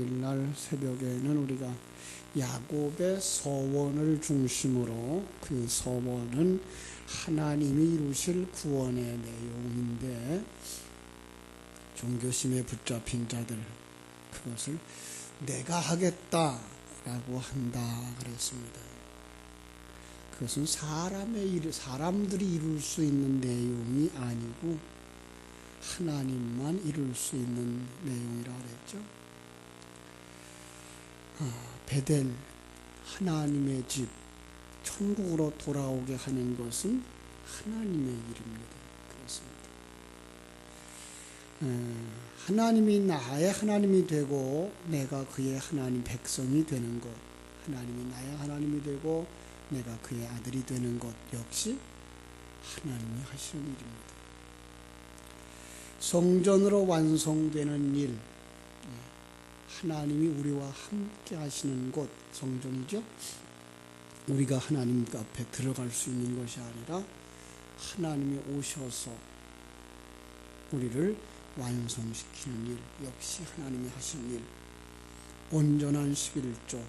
날 새벽에는 우리가 야곱의 서원을 중심으로, 그 서원은 하나님이 이루실 구원의 내용인데, 종교심에 붙잡힌 자들 그것을 내가 하겠다라고 한다 그랬습니다. 그것은 사람들이 이룰 수 있는 내용이 아니고 하나님만 이룰 수 있는 내용이라 그랬죠. 베델, 하나님의 집, 천국으로 돌아오게 하는 것은 하나님의 일입니다. 그렇습니다. 하나님이 나의 하나님이 되고 내가 그의 하나님 백성이 되는 것, 하나님이 나의 하나님이 되고 내가 그의 아들이 되는 것 역시 하나님이 하시는 일입니다. 성전으로 완성되는 일, 하나님이 우리와 함께 하시는 곳, 성전이죠. 우리가 하나님 앞에 들어갈 수 있는 것이 아니라 하나님이 오셔서 우리를 완성시키는 일, 역시 하나님이 하시는 일. 온전한 11조,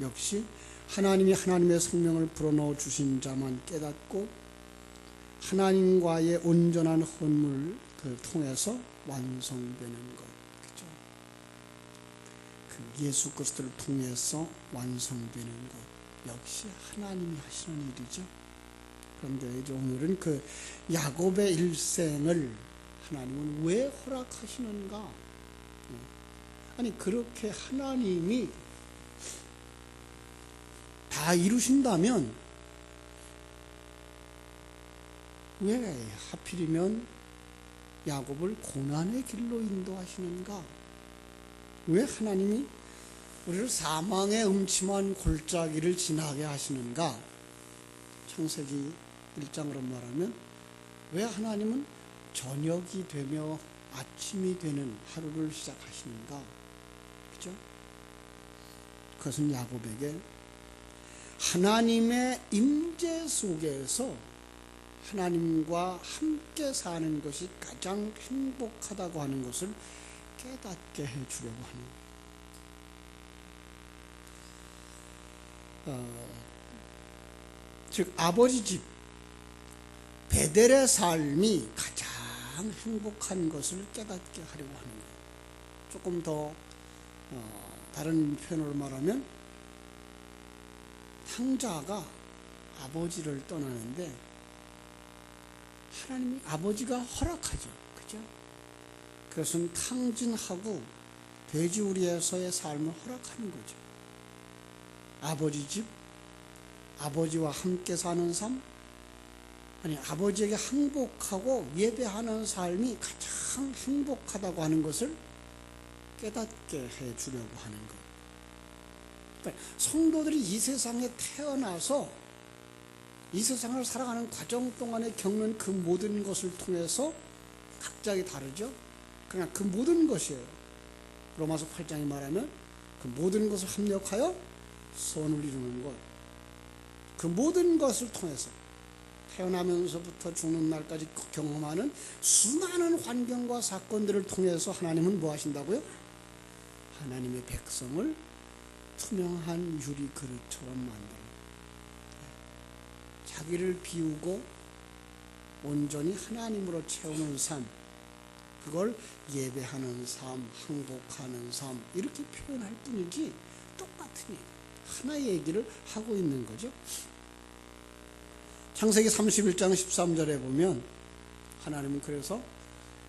역시 하나님이 하나님의 생명을 불어넣어 주신 자만 깨닫고 하나님과의 온전한 혼물을 통해서 완성되는 것. 예수 그리스도를 통해서 완성되는 것 역시 하나님이 하시는 일이죠. 그런데 이제 오늘은 그 야곱의 일생을 하나님은 왜 허락하시는가? 아니 그렇게 하나님이 다 이루신다면 왜 하필이면 야곱을 고난의 길로 인도하시는가? 왜 하나님이 우리를 사망의 음침한 골짜기를 지나게 하시는가? 창세기 1장으로 말하면 왜 하나님은 저녁이 되며 아침이 되는 하루를 시작하시는가? 그죠? 그것은 야곱에게 하나님의 임재 속에서 하나님과 함께 사는 것이 가장 행복하다고 하는 것을 깨닫게 해주려고 하는 거예요. 즉 아버지 집 베델의 삶이 가장 행복한 것을 깨닫게 하려고 하는 거예요. 조금 더 다른 표현으로 말하면 형자가 아버지를 떠나는데 하나님이 아버지가 허락하죠. 그죠? 그것은 탕진하고 돼지우리에서의 삶을 허락하는 거죠. 아버지 집, 아버지와 함께 사는 삶, 아니 아버지에게 항복하고 예배하는 삶이 가장 행복하다고 하는 것을 깨닫게 해주려고 하는 것. 그러니까 성도들이 이 세상에 태어나서 이 세상을 살아가는 과정 동안에 겪는 그 모든 것을 통해서 각자가 다르죠. 그러나 그 모든 것이에요. 로마서 8장이 말하면 그 모든 것을 합력하여 선을 이루는 것. 그 모든 것을 통해서 태어나면서부터 죽는 날까지 경험하는 수많은 환경과 사건들을 통해서 하나님은 뭐 하신다고요? 하나님의 백성을 투명한 유리 그릇처럼 만들어요. 자기를 비우고 온전히 하나님으로 채우는 삶, 그걸 예배하는 삶, 항복하는 삶 이렇게 표현할 뿐이지 똑같은 얘기, 하나의 얘기를 하고 있는 거죠. 창세기 31장 13절에 보면 하나님은 그래서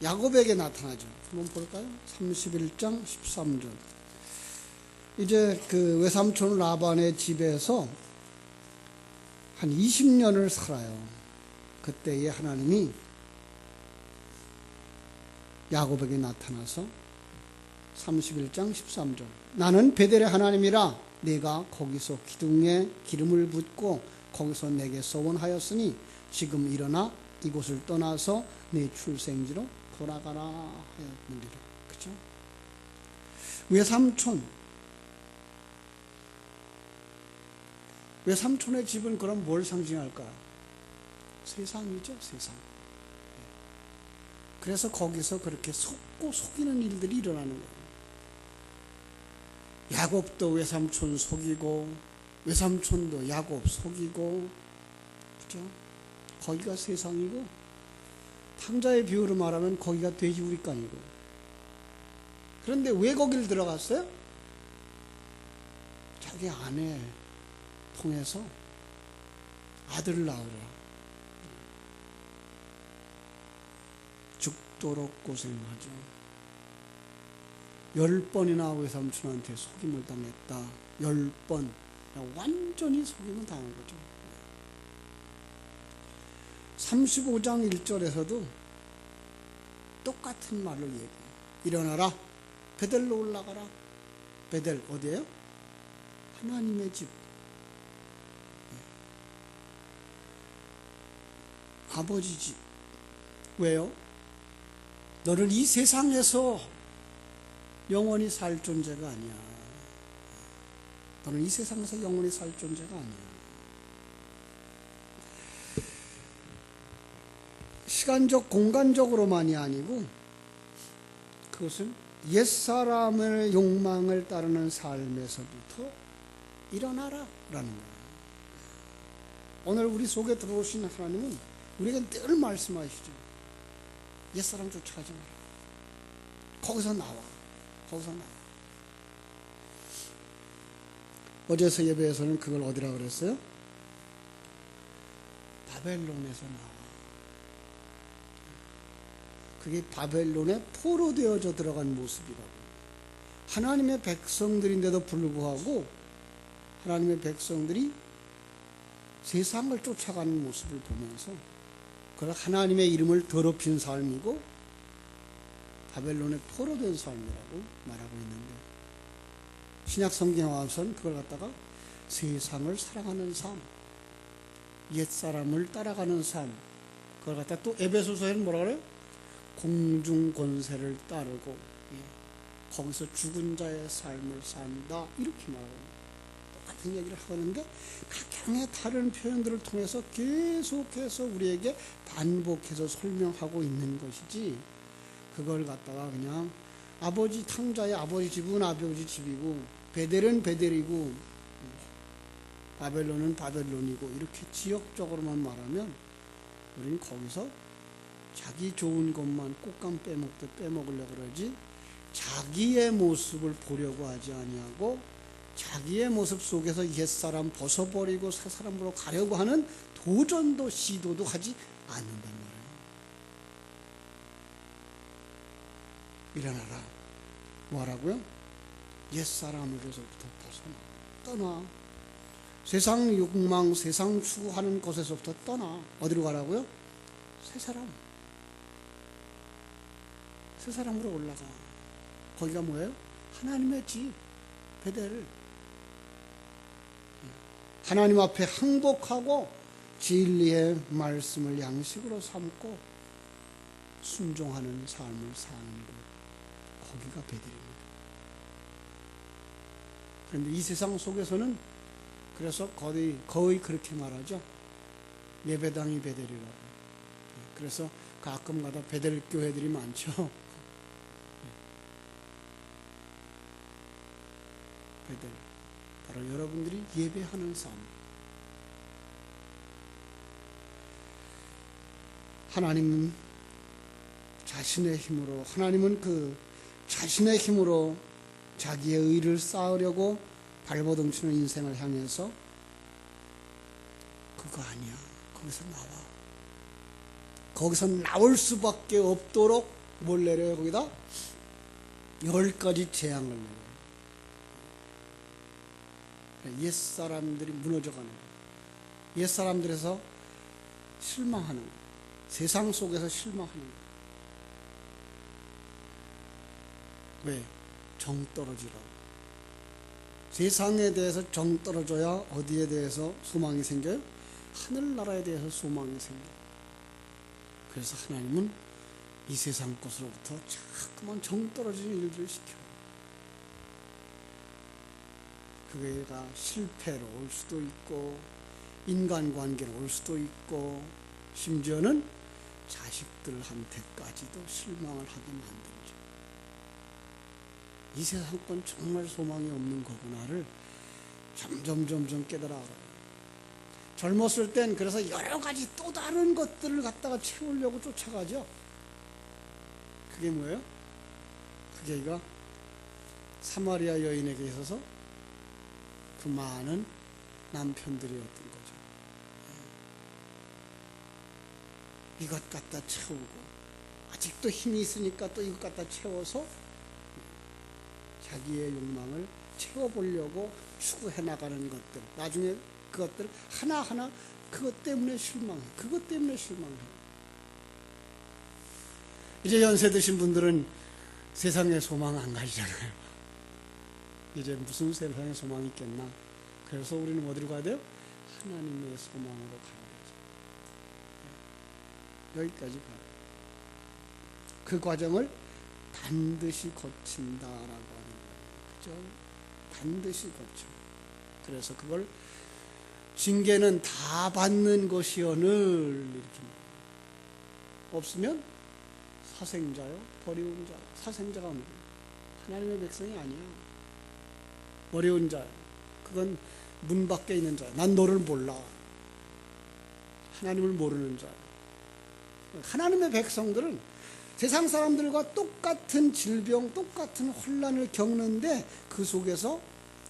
야곱에게 나타나죠. 한번 볼까요? 31장 13절. 이제 그 외삼촌 라반의 집에서 한 20년을 살아요. 그때에 하나님이 야곱에게 나타나서 31장 13절. 나는 베델의 하나님이라 네가 거기서 기둥에 기름을 붓고 거기서 내게 서원하였으니 지금 일어나 이곳을 떠나서 네 출생지로 돌아가라 하였느니라. 그죠? 외삼촌의 집은 그럼 뭘 상징할까요? 세상이죠, 세상. 그래서 거기서 그렇게 속고 속이는 일들이 일어나는 거예요. 야곱도 외삼촌 속이고 외삼촌도 야곱 속이고, 그죠? 거기가 세상이고, 탕자의 비유로 말하면 거기가 돼지우리간이고. 그런데 왜 거기를 들어갔어요? 자기 아내 통해서 아들을 낳으라. 죽도록 고생하죠. 10번이나 외삼촌한테 속임을 당했다. 10번. 완전히 속임을 당한 거죠. 35장 1절에서도 똑같은 말로 얘기해요. 일어나라. 베델로 올라가라. 베델 어디예요? 하나님의 집. 아버지 집. 왜요? 너는 이 세상에서 영원히 살 존재가 아니야. 너는 이 세상에서 영원히 살 존재가 아니야. 시간적, 공간적으로만이 아니고 그것은 옛사람의 욕망을 따르는 삶에서부터 일어나라 라는 거예요. 오늘 우리 속에 들어오신 하나님은 우리에게 늘 말씀하시죠. 옛사람 쫓아가지 마라. 거기서 나와. 거기서 나와. 어제서 예배에서는 그걸 어디라 그랬어요? 바벨론에서 나와. 그게 바벨론에 포로되어져 들어간 모습이라고. 하나님의 백성들인데도 불구하고 하나님의 백성들이 세상을 쫓아가는 모습을 보면서 그걸 하나님의 이름을 더럽힌 삶이고 바벨론에 포로된 삶이라고 말하고 있는데, 신약 성경에 와서는 그걸 갖다가 세상을 사랑하는 삶, 옛사람을 따라가는 삶, 그걸 갖다가 또 에베소서에는 뭐라 그래요? 공중 권세를 따르고 거기서 죽은 자의 삶을 산다 이렇게 말하고 똑같은 얘기를 하는데 각양의 다른 표현들을 통해서 계속해서 우리에게 반복해서 설명하고 있는 것이지, 그걸 갖다가 그냥 아버지 탕자의 아버지 집은 아버지 집이고 베델은 베델이고 바벨론은 바벨론이고 이렇게 지역적으로만 말하면 우리는 거기서 자기 좋은 것만 꽃감 빼먹듯 빼먹으려고 그러지 자기의 모습을 보려고 하지 아니하고 자기의 모습 속에서 옛사람 벗어버리고 새사람으로 가려고 하는 도전도 시도도 하지 않는단 말이에요. 일어나라. 뭐라고요? 옛사람으로서부터 떠나. 세상 욕망, 세상 추구하는 것에서부터 떠나. 어디로 가라고요? 새 사람으로 올라가. 거기가 뭐예요? 하나님의 집, 베델. 하나님 앞에 항복하고 진리의 말씀을 양식으로 삼고 순종하는 삶을 사는 곳, 거기가 베델입니다. 그런데 이 세상 속에서는 그래서 거의 그렇게 말하죠. 예배당이 베델이라고. 그래서 가끔가다 베델 교회들이 많죠. 베델, 바로 여러분들이 예배하는 삶. 하나님은 자신의 힘으로, 하나님은 그 자신의 힘으로 자기의 의를 쌓으려고 발버둥치는 인생을 향해서 그거 아니야. 거기서 나와. 거기서 나올 수밖에 없도록 뭘 내려요? 거기다 10가지 재앙을 내려요. 옛사람들이 무너져가는 거예요. 옛사람들에서 실망하는 거예요. 세상 속에서 실망하는 거예요. 왜? 정 떨어지라고. 세상에 대해서 정 떨어져야 어디에 대해서 소망이 생겨요? 하늘나라에 대해서 소망이 생겨요. 그래서 하나님은 이 세상 것으로부터 자꾸만 정 떨어지는 일들을 시켜요. 그게가 실패로 올 수도 있고 인간관계로 올 수도 있고 심지어는 자식들한테까지도 실망을 하게 만들죠. 이 세상 건 정말 소망이 없는 거구나를 점점 깨달아가요. 젊었을 땐 그래서 여러 가지 또 다른 것들을 갖다가 채우려고 쫓아가죠. 그게 뭐예요? 그게 이거 사마리아 여인에게 있어서 그 많은 남편들이었던 거죠. 이것 갖다 채우고 아직도 힘이 있으니까 또 이것 갖다 채워서 자기의 욕망을 채워보려고 추구해 나가는 것들, 나중에 그것들 하나하나 그것 때문에 실망해. 그것 때문에 실망해. 이제 연세 드신 분들은 세상에 소망 안 가지잖아요. 이제 무슨 세상에 소망이 있겠나. 그래서 우리는 어디로 가야 돼요? 하나님의 소망으로 가야 되죠. 여기까지 가요. 그 과정을 반드시 거친다라고 하는 거예요. 그죠? 반드시 거쳐. 그래서 그걸 징계는 다 받는 것이여늘 이렇게 없으면 사생자요, 버리운 자. 사생자가 뭐예요? 하나님의 백성이 아니야. 버리운 자요. 그건 문 밖에 있는 자야. 난 너를 몰라. 하나님을 모르는 자야. 하나님의 백성들은 세상 사람들과 똑같은 질병, 똑같은 혼란을 겪는데 그 속에서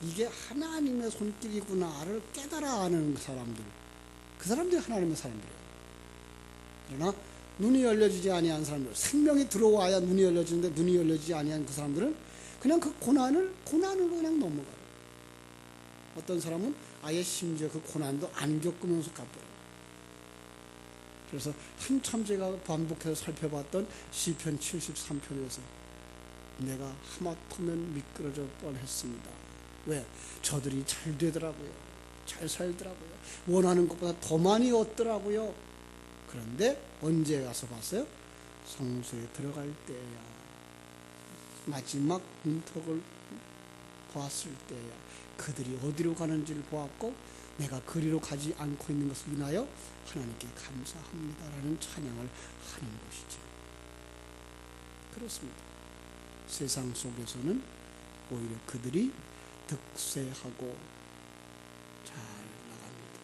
이게 하나님의 손길이구나를 깨달아 아는 사람들. 그 사람들이 하나님의 사람들이에요. 그러나 눈이 열려지지 아니한 사람들, 생명이 들어와야 눈이 열려지는데 눈이 열려지지 아니한 그 사람들은 그냥 그 고난으로 그냥 넘어가요. 어떤 사람은 아예 심지어 그 고난도 안 겪으면서 갚더라고요. 그래서 한참 제가 반복해서 살펴봤던 시편 73편에서 내가 하마터면 미끄러져 뻔했습니다. 왜? 저들이 잘 되더라고요. 잘 살더라고요. 원하는 것보다 더 많이 얻더라고요. 그런데 언제 가서 봤어요? 성소에 들어갈 때야. 마지막 문턱을 보았을 때야. 그들이 어디로 가는지를 보았고 내가 그리로 가지 않고 있는 것을 인하여 하나님께 감사합니다라는 찬양을 하는 것이죠. 그렇습니다. 세상 속에서는 오히려 그들이 득세하고 잘 나갑니다.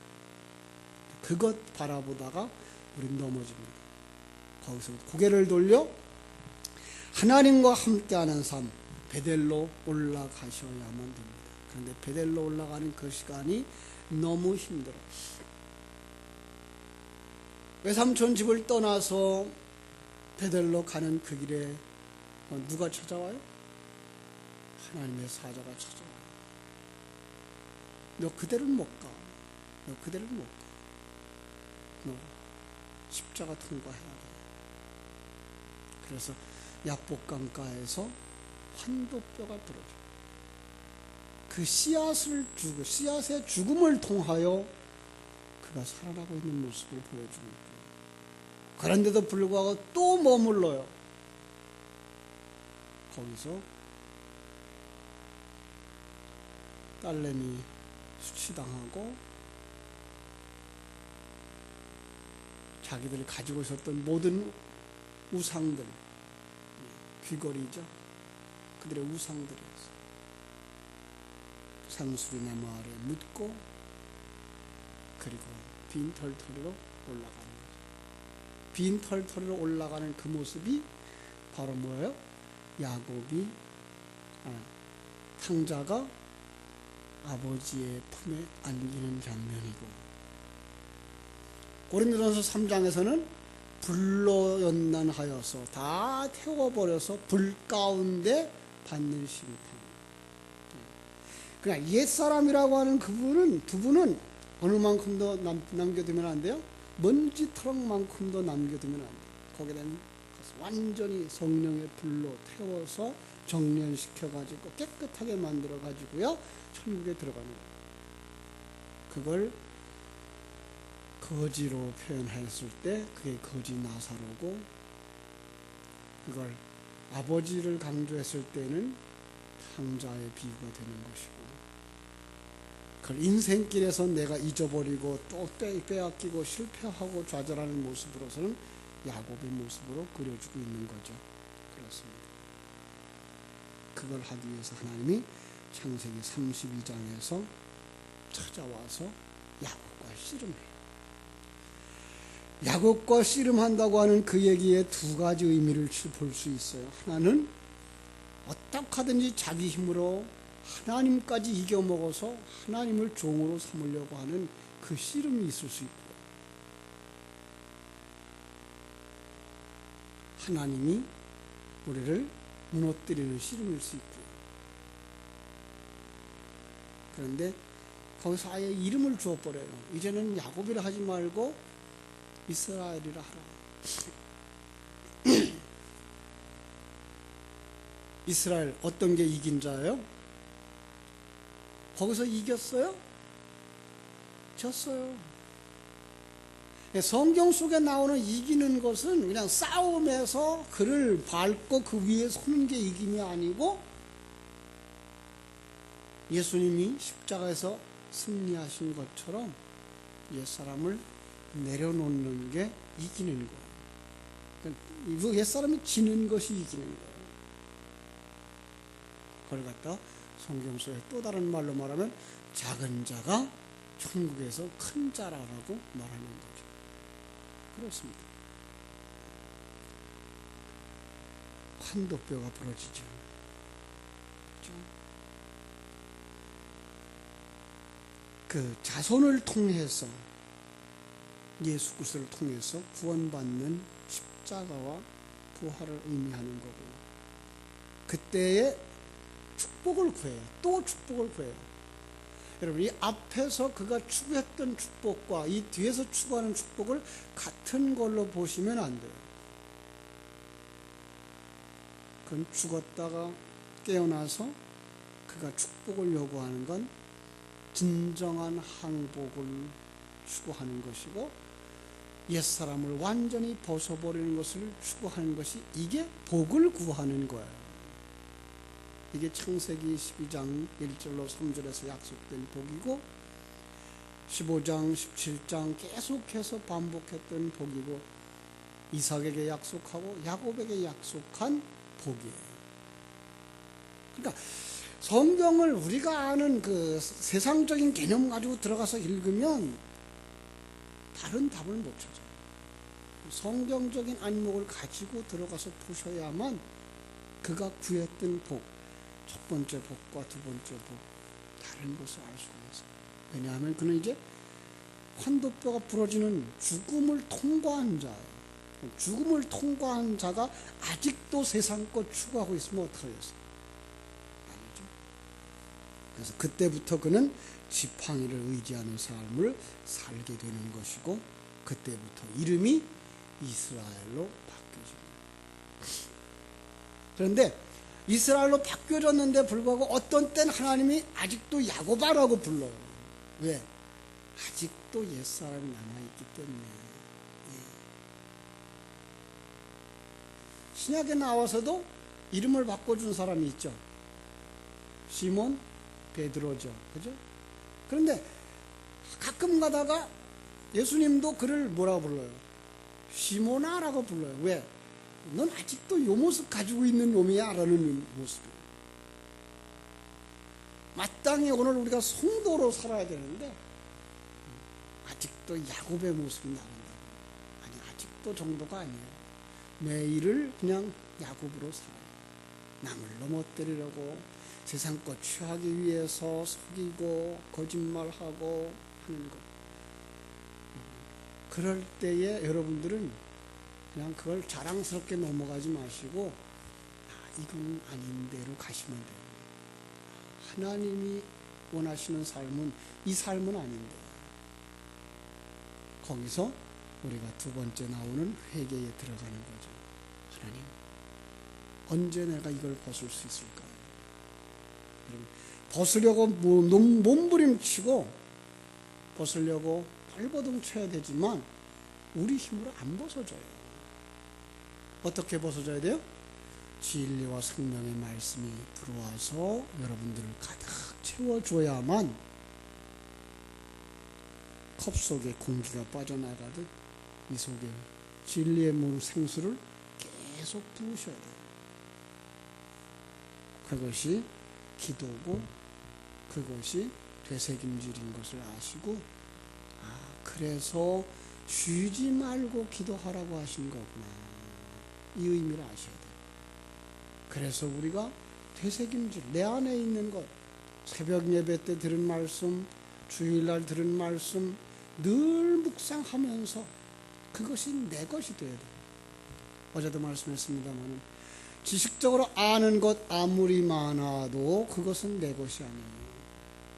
그것 바라보다가 우린 넘어집니다. 거기서 고개를 돌려 하나님과 함께하는 삶, 베델로 올라가셔야만 됩니다. 그런데 베델로 올라가는 그 시간이 너무 힘들어요. 외삼촌 집을 떠나서 베델로 가는 그 길에 누가 찾아와요? 하나님의 사자가 찾아와요. 너 그대로는 못 가. 너 그대로는 못 가. 너 십자가 통과해야 돼. 그래서 약복강가에서 환도뼈가 부러져. 그 씨앗의 죽음을 통하여 그가 살아나고 있는 모습을 보여주는 거예요. 그런데도 불구하고 또 머물러요. 거기서 딸내미 수치당하고 자기들이 가지고 있었던 모든 우상들, 귀걸이죠. 그들의 우상들이었어요. 상수리나무 아래 묻고 그리고 빈 털터리로 올라가는 거죠. 빈 털터리로 올라가는 그 모습이 바로 뭐예요? 야곱이 탕자가 아버지의 품에 안기는 장면이고, 고린도전서 3장에서는 불로 연단하여서 다 태워버려서 불 가운데 받는 심판. 그냥 옛사람이라고 하는 두 분은 어느 만큼도 남겨두면 안 돼요? 먼지 트럭만큼도 남겨두면 안 돼요. 거기에는 완전히 성령의 불로 태워서 정련시켜가지고 깨끗하게 만들어가지고요 천국에 들어가는 거예요. 그걸 거지로 표현했을 때 그게 거지 나사로고, 그걸 아버지를 강조했을 때는 탕자의 비유가 되는 것이고, 그걸 인생길에서 내가 잊어버리고 또 빼앗기고 실패하고 좌절하는 모습으로서는 야곱의 모습으로 그려주고 있는 거죠. 그렇습니다. 그 그걸 하기 위해서 하나님이 창세기 32장에서 찾아와서 야곱과 씨름해요. 야곱과 씨름한다고 하는 그 얘기에 두 가지 의미를 볼 수 있어요. 하나는 어떻게 하든지 자기 힘으로 하나님까지 이겨먹어서 하나님을 종으로 삼으려고 하는 그 씨름이 있을 수 있고, 하나님이 우리를 무너뜨리는 씨름일 수 있고요. 그런데 거기서 아예 이름을 주어버려요. 이제는 야곱이라 하지 말고 이스라엘이라 하라. 이스라엘 어떤 게 이긴 자예요? 거기서 이겼어요? 졌어요. 성경 속에 나오는 이기는 것은 그냥 싸움에서 그를 밟고 그 위에 서는 게 이김이 아니고, 예수님이 십자가에서 승리하신 것처럼 옛사람을 내려놓는 게 이기는 거예요. 옛사람이 지는 것이 이기는 거예요. 그걸 갖다 성경 속에 또 다른 말로 말하면 작은 자가 천국에서 큰 자라라고 말하는 거죠. 그렇습니다. 환도뼈가 부러지죠. 그렇죠? 그 자손을 통해서, 예수 그리스도를 통해서 구원받는 십자가와 부활을 의미하는 거고요. 그때의 축복을 구해요. 또 축복을 구해요. 여러분, 이 앞에서 그가 추구했던 축복과 이 뒤에서 추구하는 축복을 같은 걸로 보시면 안 돼요. 그건 죽었다가 깨어나서 그가 축복을 요구하는 건 진정한 항복을 추구하는 것이고, 옛사람을 완전히 벗어버리는 것을 추구하는 것이, 이게 복을 구하는 거예요. 이게 창세기 12장 1절로 3절에서 약속된 복이고, 15장 17장 계속해서 반복했던 복이고, 이삭에게 약속하고 야곱에게 약속한 복이에요. 그러니까 성경을 우리가 아는 그 세상적인 개념 가지고 들어가서 읽으면 다른 답을 못 찾아요. 성경적인 안목을 가지고 들어가서 보셔야만 그가 구했던 복, 첫 번째 복과 두 번째 복, 다른 것을 알 수가 있어요. 왜냐하면 그는 이제 환도뼈가 부러지는 죽음을 통과한 자예요. 죽음을 통과한 자가 아직도 세상 것 추구하고 있으면 어떡하겠어요? 아니죠. 그래서 그때부터 그는 지팡이를 의지하는 삶을 살게 되는 것이고, 그때부터 이름이 이스라엘로 바뀌어진 거예요. 그런데 이스라엘로 바뀌어졌는데 불구하고 어떤 때는 하나님이 아직도 야곱아라고 불러요. 왜? 아직도 옛사람이 남아있기 때문에. 신약에 나와서도 이름을 바꿔준 사람이 있죠. 시몬 베드로죠. 그죠? 그런데 가끔 가다가 예수님도 그를 뭐라고 불러요? 시몬아라고 불러요. 왜? 넌 아직도 요 모습 가지고 있는 놈이야 라는 모습이에요. 마땅히 오늘 우리가 성도로 살아야 되는데 아직도 야곱의 모습이 나온다. 아니, 아직도 정도가 아니에요. 매일을 그냥 야곱으로 살아요. 남을 넘어뜨리려고 세상 것 취하기 위해서 속이고 거짓말하고 하는 것. 그럴 때에 여러분들은 그냥 그걸 자랑스럽게 넘어가지 마시고, 이건 아닌 대로 가시면 돼요. 하나님이 원하시는 삶은 이 삶은 아닌데, 거기서 우리가 두 번째 나오는 회개에 들어가는 거죠. 하나님, 언제 내가 이걸 벗을 수 있을까? 벗으려고 몸부림치고 벗으려고 발버둥 쳐야 되지만 우리 힘으로 안 벗어져요. 어떻게 벗어져야 돼요? 진리와 생명의 말씀이 들어와서 여러분들을 가득 채워줘야만 컵 속에 공기가 빠져나가듯 이 속에 진리의 생수를 계속 부으셔야 돼요. 그것이 기도고 그것이 되새김질인 것을 아시고, 그래서 쉬지 말고 기도하라고 하신 거구나, 이 의미를 아셔야 돼요. 그래서 우리가 되새김질, 내 안에 있는 것, 새벽 예배 때 들은 말씀, 주일날 들은 말씀 늘 묵상하면서 그것이 내 것이 돼야 돼요. 어제도 말씀했습니다만 지식적으로 아는 것 아무리 많아도 그것은 내 것이 아니에요.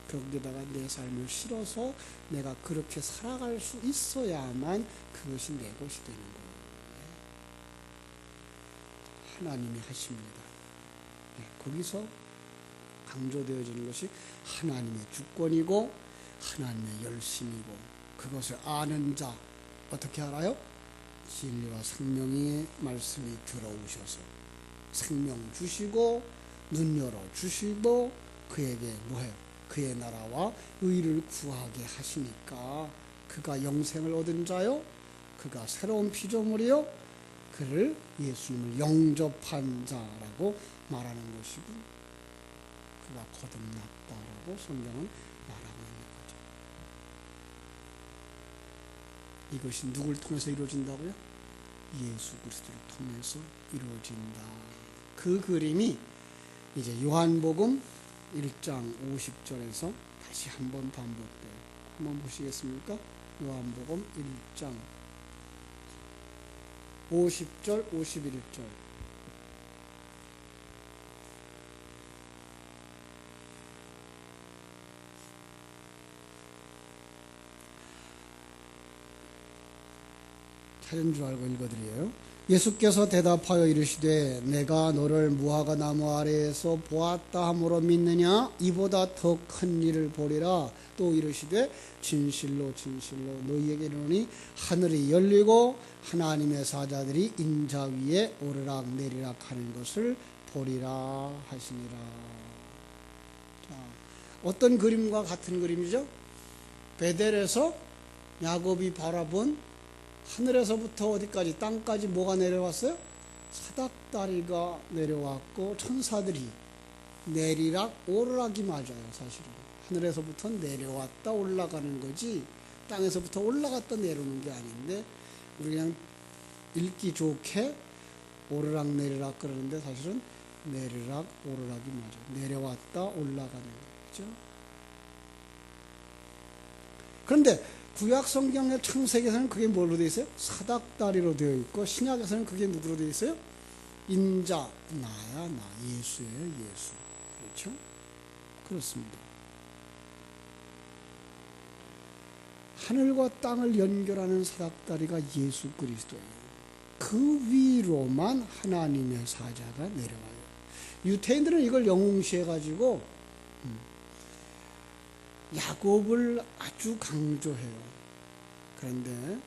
거기에다가 내 삶을 실어서 내가 그렇게 살아갈 수 있어야만 그것이 내 것이 되는 거예요. 하나님이 하십니다. 거기서 강조되어지는 것이 하나님의 주권이고 하나님의 열심이고, 그것을 아는 자, 어떻게 알아요? 진리와 생명의 말씀이 들어오셔서 생명 주시고 눈 열어 주시고 그에게 뭐해요? 그의 나라와 의를 구하게 하시니까 그가 영생을 얻은 자요, 그가 새로운 피조물이요, 그를 예수님을 영접한 자라고 말하는 것이고, 그가 거듭났다라고 성경은 말하고 있는 거죠. 이것이 누굴 통해서 이루어진다고요? 예수 그리스도를 통해서 이루어진다. 그 그림이 이제 요한복음 1장 50절에서 다시 한번 반복돼요. 한번 보시겠습니까? 요한복음 1장 50절 51절. 찾은 줄 알고 읽어드려요. 예수께서 대답하여 이르시되 내가 너를 무화과 나무 아래에서 보았다 함으로 믿느냐? 이보다 더 큰 일을 보리라. 또 이르시되 진실로 진실로 너희에게 이르노니 하늘이 열리고 하나님의 사자들이 인자 위에 오르락 내리락 하는 것을 보리라 하시니라. 자, 어떤 그림과 같은 그림이죠? 베델에서 야곱이 바라본 하늘에서부터 어디까지, 땅까지 뭐가 내려왔어요? 사닥다리가 내려왔고 천사들이 내리락 오르락이 맞아요. 사실은 하늘에서부터 내려왔다 올라가는 거지 땅에서부터 올라갔다 내려오는 게 아닌데, 우리 그냥 읽기 좋게 오르락 내리락 그러는데 사실은 내리락 오르락이 맞아요. 내려왔다 올라가는 거죠. 그런데 구약 성경의 창세기에서는 그게 뭘로 되어 있어요? 사닥다리로 되어 있고, 신약에서는 그게 누구로 되어 있어요? 인자, 나야 나, 예수예요, 예수. 그렇죠? 그렇습니다. 하늘과 땅을 연결하는 사닥다리가 예수 그리스도예요. 그 위로만 하나님의 사자가 내려와요. 유태인들은 이걸 영웅시해가지고 야곱을 아주 강조해요. 그런데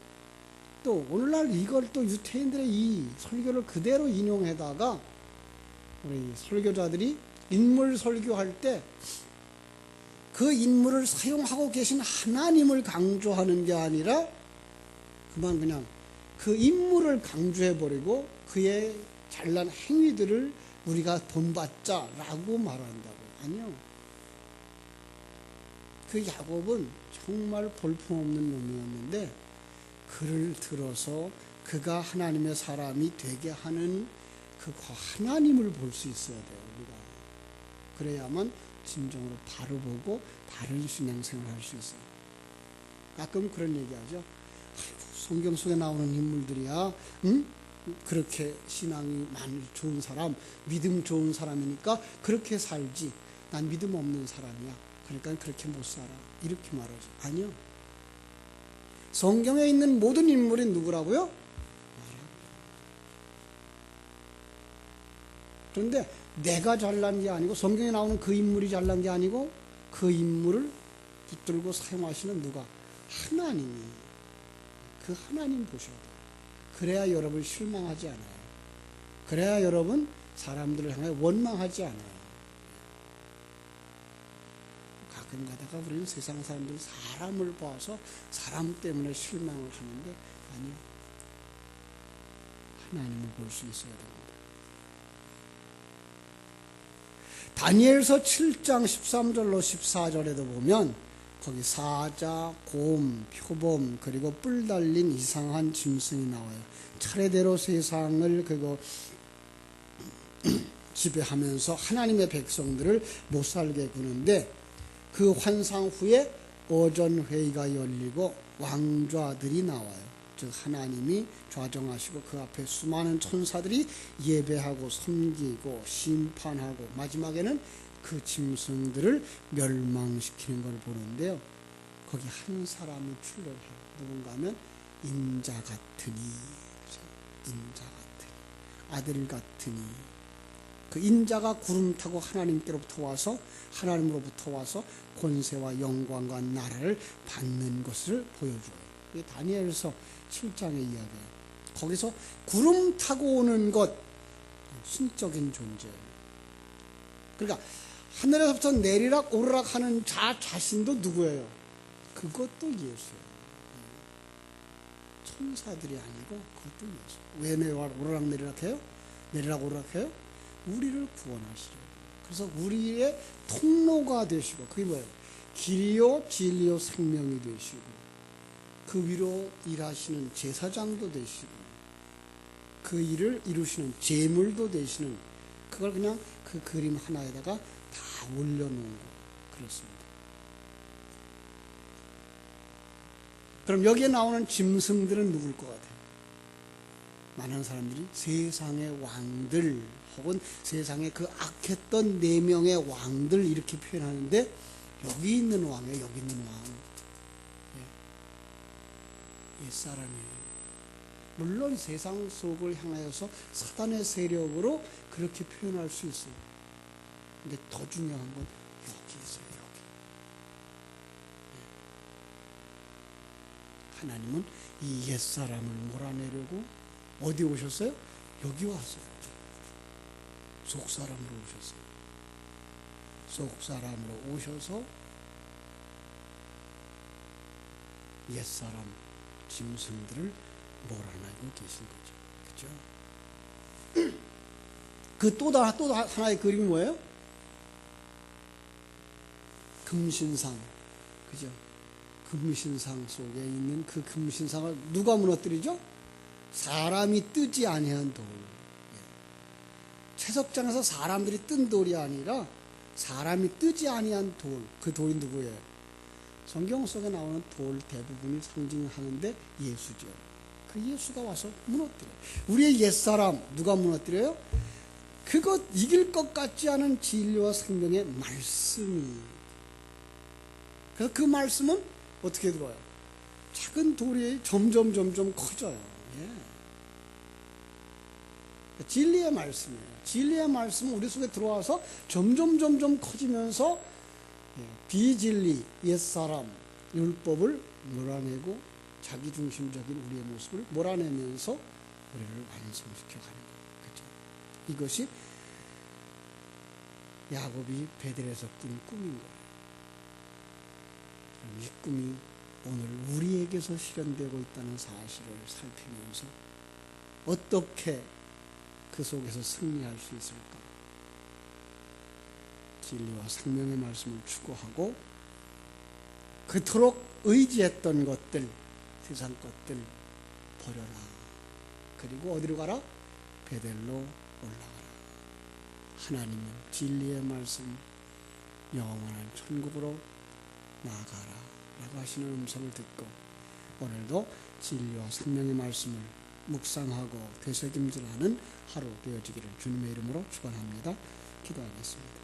또 오늘날 이걸 또 유태인들의 이 설교를 그대로 인용해다가 우리 설교자들이 인물 설교할 때 그 인물을 사용하고 계신 하나님을 강조하는 게 아니라 그냥 그 인물을 강조해버리고 그의 잘난 행위들을 우리가 본받자라고 말한다고요. 아니요. 그 야곱은 정말 볼품없는 놈이었는데 그를 들어서 그가 하나님의 사람이 되게 하는 그 하나님을 볼 수 있어야 돼요. 우리가. 그래야만 진정으로 바로 보고 바른 신앙생활을 할 수 있어요. 가끔 그런 얘기하죠. 아이고, 성경 속에 나오는 인물들이야, 그렇게 신앙이 좋은 사람, 믿음 좋은 사람이니까 그렇게 살지. 난 믿음 없는 사람이야. 그러니까 그렇게 못 살아. 이렇게 말하죠. 아니요. 성경에 있는 모든 인물이 누구라고요? 그런데 내가 잘난 게 아니고, 성경에 나오는 그 인물이 잘난 게 아니고, 그 인물을 붙들고 사용하시는 누가? 하나님이. 그 하나님 보셔야 돼요. 그래야 여러분 실망하지 않아요. 그래야 여러분 사람들을 향해 원망하지 않아요. 가끔 가다가 우리는 세상 사람들이 사람을 봐서 사람 때문에 실망을 하는데, 아니요. 하나님을 볼 수 있어야 됩니다. 다니엘서 7장 13절로 14절에도 보면 거기 사자, 곰, 표범 그리고 뿔 달린 이상한 짐승이 나와요. 차례대로 세상을 지배하면서 하나님의 백성들을 못 살게 구는데, 그 환상 후에 어전회의가 열리고 왕좌들이 나와요. 즉 하나님이 좌정하시고 그 앞에 수많은 천사들이 예배하고 섬기고 심판하고 마지막에는 그 짐승들을 멸망시키는 걸 보는데요. 거기 한 사람이 출연해요. 누군가 하면 인자 같으니, 인자 같으니, 아들 같으니. 그 인자가 구름 타고 하나님께로부터 와서, 하나님으로부터 와서 권세와 영광과 나라를 받는 것을 보여줘요. 이게 다니엘서 7장의 이야기예요. 거기서 구름 타고 오는 것, 신적인 존재예요. 그러니까 하늘에서부터 내리락 오르락 하는 자신도 누구예요? 그것도 예수예요. 천사들이 아니고 그것도 예수. 왜 오르락 내리락 해요? 내리락 오르락 해요? 우리를 구원하시려고. 그래서 우리의 통로가 되시고, 그게 뭐예요? 길이요 진리요 생명이 되시고, 그 위로 일하시는 제사장도 되시고, 그 일을 이루시는 제물도 되시는, 그걸 그냥 그 그림 하나에다가 다 올려놓은 거. 그렇습니다. 그럼 여기에 나오는 짐승들은 누굴 것 같아요? 많은 사람들이 세상의 왕들 혹은 세상의 그 악했던 4명의 왕들 이렇게 표현하는데, 여기 있는 왕이에요. 여기 있는 왕. 옛사람이에요. 물론 세상 속을 향하여서 사단의 세력으로 그렇게 표현할 수 있어요. 근데 더 중요한 건 여기 있어요. 여기. 하나님은 이 옛사람을 몰아내려고 어디 오셨어요? 여기 왔어요. 속사람으로 오셨어요. 속사람으로 오셔서 옛사람 짐승들을 몰아내고 계신 거죠. 그죠? 그 또 하나의 그림이 뭐예요? 금신상. 그죠? 금신상 속에 있는 그 금신상을 누가 무너뜨리죠? 사람이 뜨지 아니한 돌. 채석장에서 사람들이 뜬 돌이 아니라 사람이 뜨지 아니한 돌. 그 돌이 누구예요? 성경 속에 나오는 돌 대부분이 상징하는데 예수죠. 그 예수가 와서 무너뜨려요. 우리의 옛사람 누가 무너뜨려요? 그것 이길 것 같지 않은 진리와 생명의 말씀이. 그래서 그 말씀은 어떻게 들어와요? 작은 돌이 점점 커져요. 진리의 말씀이에요. 진리의 말씀은 우리 속에 들어와서 점점 커지면서 비진리, 옛사람, 율법을 몰아내고 자기중심적인 우리의 모습을 몰아내면서 우리를 완성시켜 가는 거예요. 그렇죠? 이것이 야곱이 베델에서 꾼 꿈인 거예요. 이 꿈이 오늘 우리에게서 실현되고 있다는 사실을 살피면서 어떻게 그 속에서 승리할 수 있을까? 진리와 생명의 말씀을 추구하고 그토록 의지했던 것들, 세상 것들 버려라. 그리고 어디로 가라? 베델로 올라가라. 하나님은 진리의 말씀, 영원한 천국으로 나아가라 라고 하시는 음성을 듣고 오늘도 진리와 생명의 말씀을 묵상하고 되새김질하는 하루 되어지기를 주님의 이름으로 축원합니다. 기도하겠습니다.